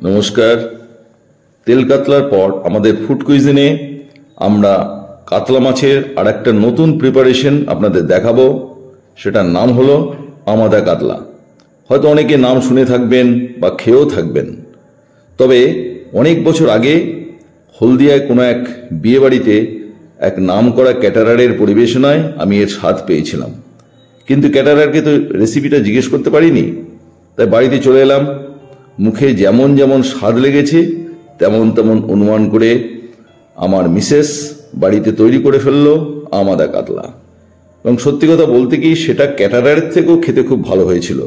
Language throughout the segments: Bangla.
নমস্কার। তেল কাতলার পর আমাদের ফুড কুইজিনে আমরা কাতলা মাছের আর একটা নতুন প্রিপারেশন আপনাদের দেখাবো। সেটার নাম হলো আমাদা কাতলা। হয়তো অনেকে নাম শুনে থাকবেন বা খেয়েও থাকবেন, তবে অনেক বছর আগে হলদিয়ায় কোনো এক বিয়েবাড়িতে এক নামকরা ক্যাটারারের পরিবেশনায় আমি এর স্বাদ পেয়েছিলাম, কিন্তু ক্যাটারারকে তো রেসিপিটা জিজ্ঞেস করতে পারিনি। তাই বাড়িতে চলে এলাম। মুখে যেমন যেমন স্বাদ লেগেছে তেমন তেমন অনুমান করে আমার মিসেস বাড়িতে তৈরি করে ফেললো আমাদা কাতলা। এবং সত্যি কথা বলতে কি, সেটা ক্যাটারারের থেকেও খেতে খুব ভালো হয়েছিল।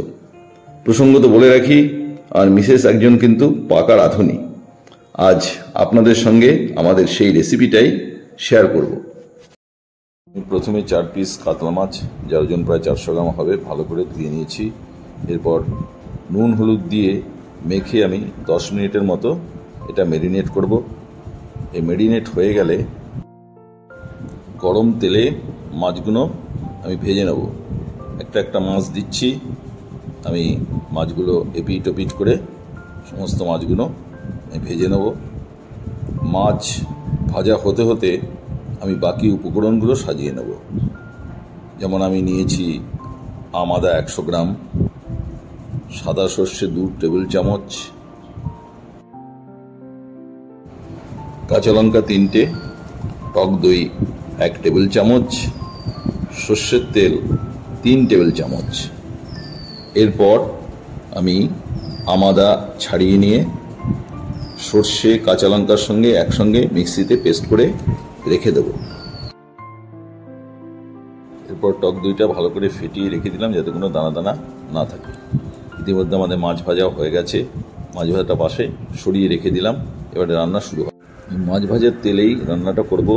প্রসঙ্গত বলে রাখি, আর মিসেস একজন কিন্তু পাকা রাঁধুনি। আজ আপনাদের সঙ্গে আমাদের সেই রেসিপিটাই শেয়ার করব। প্রথমে 4 পিস কাতলা মাছ, যার ওজন প্রায় 400 গ্রাম হবে, ভালো করে ধুয়ে নিয়েছি। এরপর নুন হলুদ দিয়ে মেখে আমি 10 মিনিটের মতো এটা মেরিনেট করব। এই মেরিনেট হয়ে গেলে গরম তেলে মাছগুলো আমি ভেজে নেব। একটা একটা মাছ দিচ্ছি, আমি মাছগুলো এপিট ওপিট করে সমস্ত মাছগুলো আমি ভেজে নেব। মাছ ভাজা হতে হতে আমি বাকি উপকরণগুলো সাজিয়ে নেব। যেমন আমি নিয়েছি আমাদা 100 গ্রাম, সাদা সর্ষে 2 টেবিল চামচ, কাঁচা লঙ্কা 3টে, টক দই 1 টেবিল চামচ, সর্ষের তেল 3 টেবিল চামচ। এরপর আমি আমাদা ছাড়িয়ে নিয়ে সর্ষে কাঁচা লঙ্কার সঙ্গে একসঙ্গে মিক্সিতে পেস্ট করে রেখে দেব। এরপর টক দইটা ভালো করে ফেটিয়ে রেখে দিলাম যাতে কোনো দানা দানা না থাকে। ইতিমধ্যে আমাদের মাছ ভাজা হয়ে গেছে, মাছ ভাজাটা পাশে সরিয়ে রেখে দিলাম। এবারে রান্না শুরু হয়। মাছ ভাজার তেলেই রান্নাটা করব।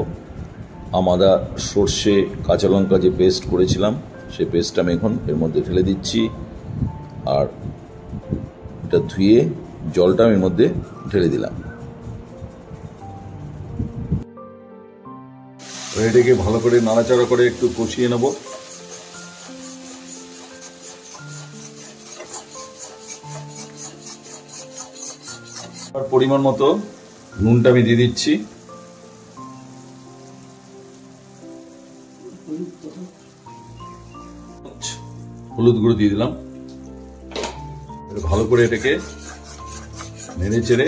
আমাদা সর্ষে কাঁচা লঙ্কা যে পেস্ট করেছিলাম, সেই পেস্টটা আমি এখন এর মধ্যে ঢেলে দিচ্ছি। আর এটা ধুয়ে জলটা আমি এর মধ্যে ঢেলে দিলাম। এটাকে ভালো করে নাড়াচাড়া করে একটু কষিয়ে নেব। আর পরিমাণ মতো নুনটা আমি দিয়ে দিচ্ছি। হলুদ গুঁড়ো দিয়ে দিলাম। ভালো করে এটাকে নেড়ে চেড়ে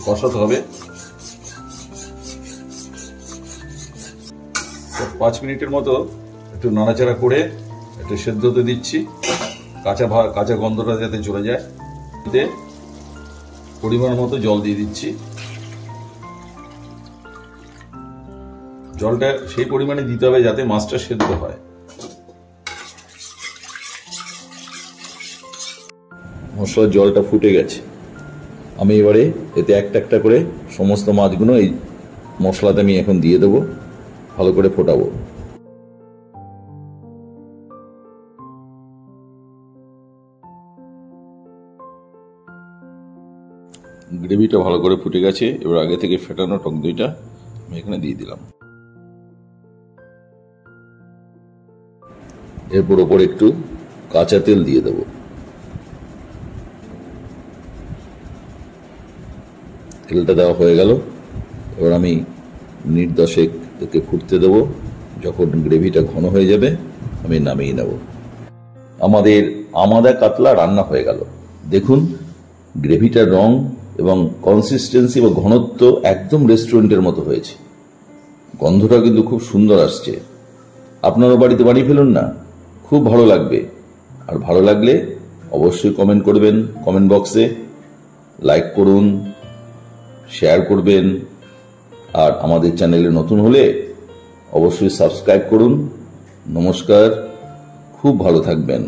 কষাতে হবে। 5 মিনিটের মতো একটু নাড়াচাড়া করে একটু সেদ্ধ হতে দিচ্ছি, কাঁচা গন্ধটা যাতে চলে যায়। এতে পরিমাণ মতো জল দিয়ে দিচ্ছি। জলটা সেই পরিমাণে দিতে হবে যাতে মাছটা সেদ্ধ হয়। মশলার জলটা ফুটে গেছে। আমি এবারে এতে একটা একটা করে সমস্ত মাছগুলো এই মশলাতে আমি এখন দিয়ে দেবো, ভালো করে ফোটাবো। গ্রেভিটা ভালো করে ফুটে গেছে। এবার আগে থেকে ফেটানো টক দইটা আমি এখানে দিয়ে দিলাম। এরপর ওপর একটু কাঁচা তেল দিয়ে দেবো। তেলটা দেওয়া হয়ে গেল। এবার আমি মিনিট 10 একে ফুটতে দেবো। যখন গ্রেভিটা ঘন হয়ে যাবে আমি নামিয়ে নেব। আমাদের আমাদা কাতলা রান্না হয়ে গেল। দেখুন গ্রেভিটার রং এবং কনসিস্টেন্সি বা ঘনত্ব একদম রেস্টুরেন্টের মতো হয়েছে। গন্ধটা কিন্তু খুব সুন্দর আসছে। আপনারাও বাড়িতে বানিয়ে ফেলুন না, খুব ভালো লাগবে। আর ভালো লাগলে অবশ্যই কমেন্ট করবেন, কমেন্ট বক্সে লাইক করুন, শেয়ার করবেন। আর আমাদের চ্যানেলে নতুন হলে অবশ্যই সাবস্ক্রাইব করুন। নমস্কার, খুব ভালো থাকবেন।